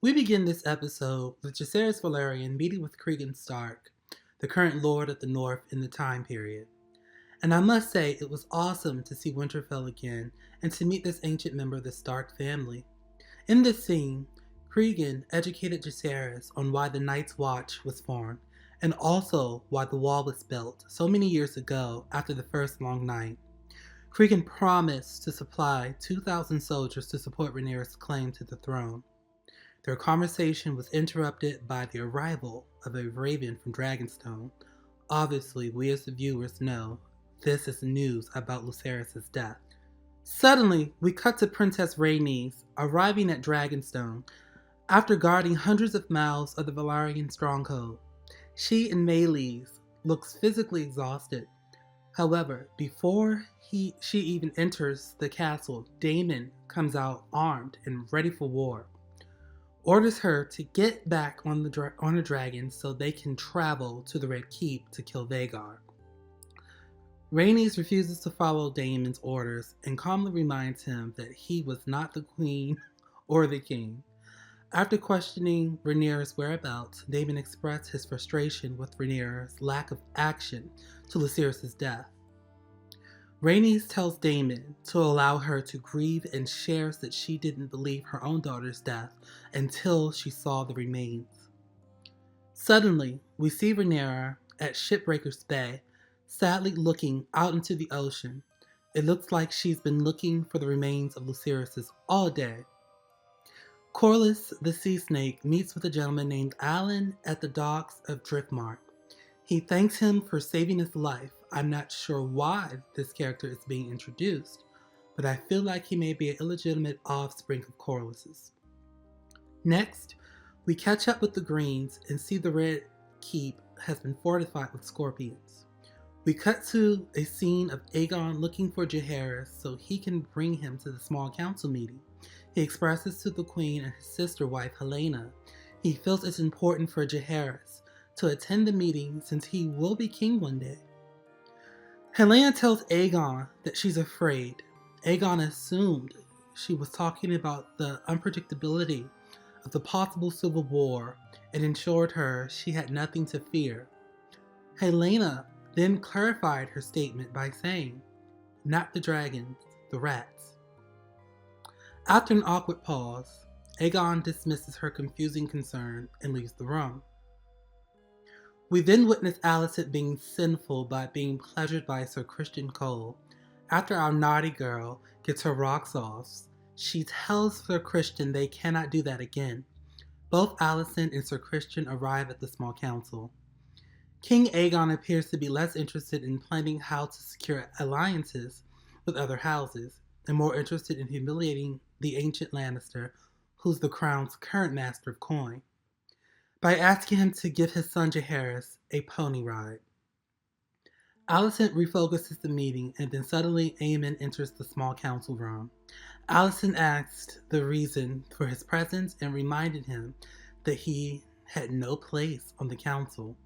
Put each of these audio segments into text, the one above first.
We begin this episode with Jacaerys Velaryon meeting with Cregan Stark, the current Lord of the North in the time period. And I must say, it was awesome to see Winterfell again and to meet this ancient member of the Stark family. In this scene, Cregan educated Jacaerys on why the Night's Watch was formed, and also why the wall was built so many years ago after the First Long Night. Cregan promised to supply 2,000 soldiers to support Rhaenyra's claim to the throne. Their conversation was interrupted by the arrival of a raven from Dragonstone. Obviously, we as the viewers know this is news about Lucerys' death. Suddenly, we cut to Princess Rhaenys arriving at Dragonstone after guarding hundreds of miles of the Velaryon stronghold. She and Meleys looks physically exhausted. However, before she even enters the castle, Daemon comes out armed and ready for war. Orders her to get back on a dragon so they can travel to the Red Keep to kill Vhagar. Rhaenys refuses to follow Daemon's orders and calmly reminds him that he was not the queen or the king. After questioning Rhaenyra's whereabouts, Daemon expressed his frustration with Rhaenyra's lack of action to Lucerys' death. Rhaenys tells Daemon to allow her to grieve and shares that she didn't believe her own daughter's death until she saw the remains. Suddenly, we see Rhaenyra at Shipbreaker's Bay, sadly looking out into the ocean. It looks like she's been looking for the remains of Lucerys all day. Corlys, the sea snake, meets with a gentleman named Alan at the docks of Driftmark. He thanks him for saving his life. I'm not sure why this character is being introduced, but I feel like he may be an illegitimate offspring of Corlys's. Next, we catch up with the Greens and see the Red Keep has been fortified with scorpions. We cut to a scene of Aegon looking for Jaehaerys so he can bring him to the small council meeting. He expresses to the queen and his sister wife Helaena he feels it's important for Jaehaerys to attend the meeting since he will be king one day. Helaena tells Aegon that she's afraid. Aegon assumed she was talking about the unpredictability of the possible civil war and assured her she had nothing to fear. Helaena then clarified her statement by saying, "Not the dragons, the rats." After an awkward pause, Aegon dismisses her confusing concern and leaves the room. We then witness Alicent being sinful by being pleasured by Sir Criston Cole. After our naughty girl gets her rocks off, she tells Sir Criston they cannot do that again. Both Alicent and Sir Criston arrive at the small council. King Aegon appears to be less interested in planning how to secure alliances with other houses, and more interested in humiliating the ancient Lannister, who's the crown's current master of coin, by asking him to give his son Jaehaerys a pony ride. Alicent refocuses the meeting, and then suddenly Aemon enters the small council room. Alicent asked the reason for his presence and reminded him that he had no place on the council.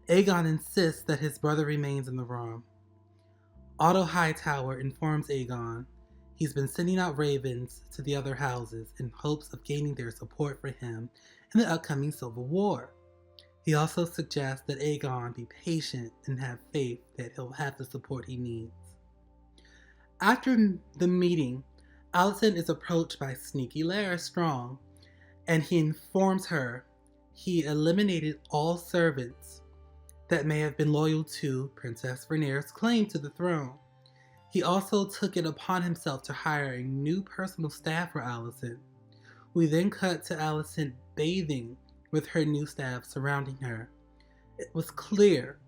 Aegon insists that his brother remains in the room. Otto Hightower informs Aegon he's been sending out ravens to the other houses in hopes of gaining their support for him in the upcoming civil war. He also suggests that Aegon be patient and have faith that he'll have the support he needs. After the meeting, Alicent is approached by sneaky Larys Strong, and he informs her he eliminated all servants that may have been loyal to Princess Rhaenyra's claim to the throne. He also took it upon himself to hire a new personal staff for Alicent. We then cut to Alicent bathing with her new staff surrounding her. It was clear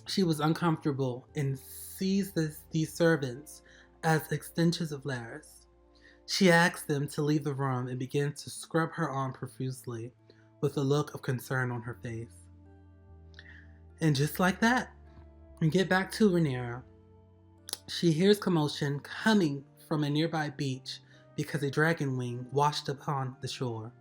she was uncomfortable and sees these servants as extensions of Larys. She asks them to leave the room and begins to scrub her arm profusely with a look of concern on her face. And just like that, we get back to Rhaenyra. She hears commotion coming from a nearby beach because a dragon wing washed upon the shore.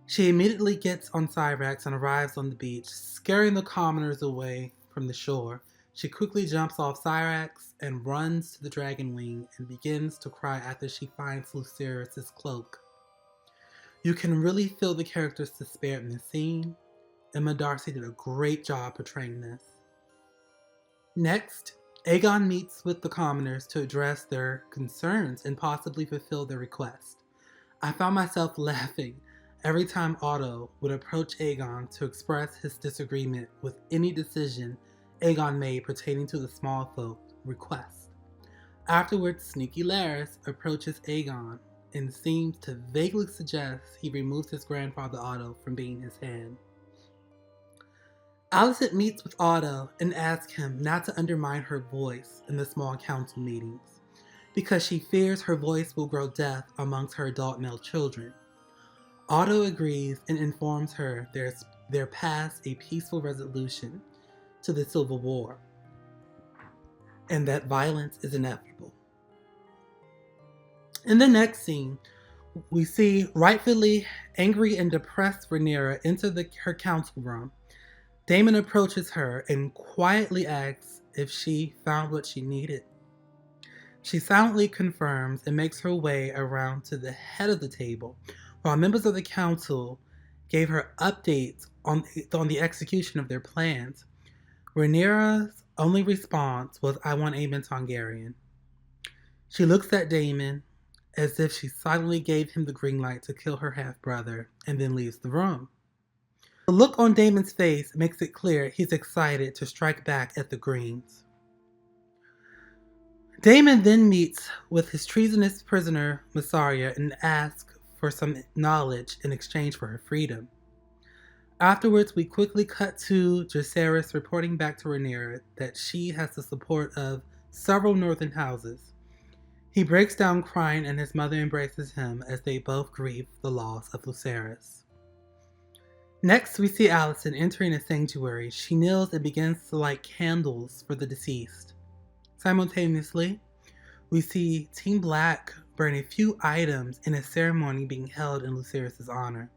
She immediately gets on Cyrax and arrives on the beach, scaring the commoners away from the shore. She quickly jumps off Cyrax and runs to the dragon wing and begins to cry after she finds Lucerys' cloak. You can really feel the character's despair in the scene. Emma Darcy did a great job portraying this. Next, Aegon meets with the commoners to address their concerns and possibly fulfill their request. I found myself laughing every time Otto would approach Aegon to express his disagreement with any decision Aegon made pertaining to the small folk's request. Afterwards, Sneaky Larys approaches Aegon and seems to vaguely suggest he removes his grandfather Otto from being his hand. Alicent meets with Otto and asks him not to undermine her voice in the small council meetings, because she fears her voice will grow deaf amongst her adult male children. Otto agrees and informs her they're past a peaceful resolution to the Civil War, and that violence is inevitable. In the next scene, we see rightfully angry and depressed Rhaenyra enter her council room. Daemon approaches her and quietly asks if she found what she needed. She silently confirms and makes her way around to the head of the table, while members of the council gave her updates on the execution of their plans. Rhaenyra's only response was, "I want Aemon Targaryen." She looks at Daemon as if she silently gave him the green light to kill her half-brother and then leaves the room. The look on Daemon's face makes it clear he's excited to strike back at the Greens. Daemon then meets with his treasonous prisoner Mysaria and asks for some knowledge in exchange for her freedom. Afterwards, we quickly cut to Jacaerys reporting back to Rhaenyra that she has the support of several northern houses. He breaks down crying and his mother embraces him as they both grieve the loss of Lucerys. Next, we see Alicent entering a sanctuary. She kneels and begins to light candles for the deceased. Simultaneously, we see Team Black burn a few items in a ceremony being held in Lucerys' honor.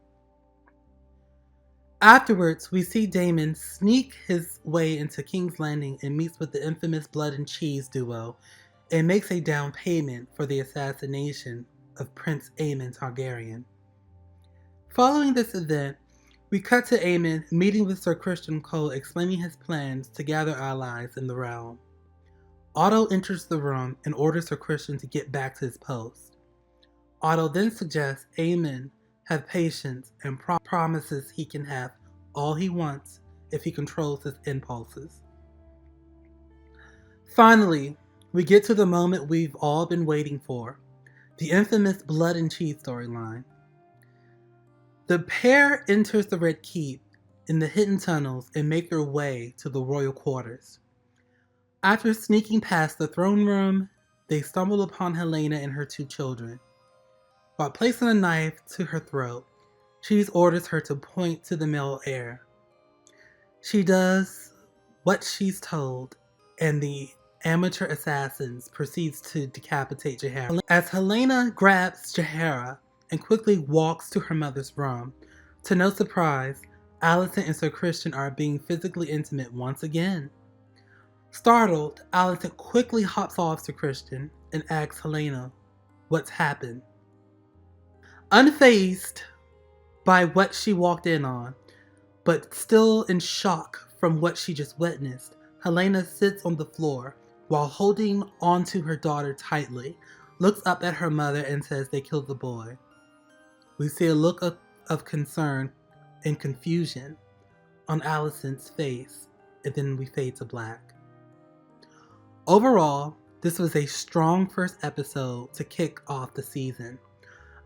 Afterwards, we see Daemon sneak his way into King's Landing and meets with the infamous Blood and Cheese duo and makes a down payment for the assassination of Prince Aemon Targaryen. Following this event, we cut to Aemon meeting with Sir Criston Cole, explaining his plans to gather allies in the realm. Otto enters the room and orders Sir Criston to get back to his post. Otto then suggests Aemon have patience and promises he can have all he wants if he controls his impulses. Finally, we get to the moment we've all been waiting for, the infamous Blood and Cheese storyline. The pair enters the Red Keep in the hidden tunnels and make their way to the royal quarters. After sneaking past the throne room, they stumble upon Helaena and her two children. While placing a knife to her throat, Cheese orders her to point to the male heir. She does what she's told, and the amateur assassins proceeds to decapitate Jaehaera. As Helaena grabs Jaehaera and quickly walks to her mother's room, to no surprise, Alicent and Sir Criston are being physically intimate once again. Startled, Alicent quickly hops off Sir Criston and asks Helaena what's happened. Unfazed by what she walked in on, but still in shock from what she just witnessed, Helaena sits on the floor while holding onto her daughter tightly, looks up at her mother and says they killed the boy. We see a look of concern and confusion on Alicent's face, and then we fade to black. Overall, this was a strong first episode to kick off the season.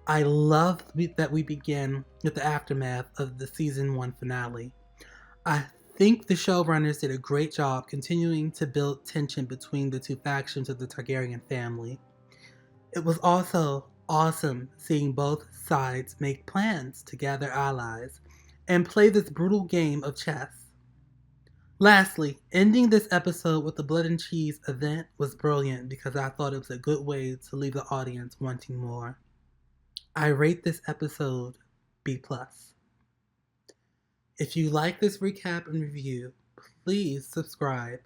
I love that we begin with the aftermath of the season 1 finale. I think the showrunners did a great job continuing to build tension between the two factions of the Targaryen family. It was also awesome seeing both sides make plans to gather allies and play this brutal game of chess. Lastly, ending this episode with the Blood and Cheese event was brilliant because I thought it was a good way to leave the audience wanting more. I rate this episode B+. If you like this recap and review, please subscribe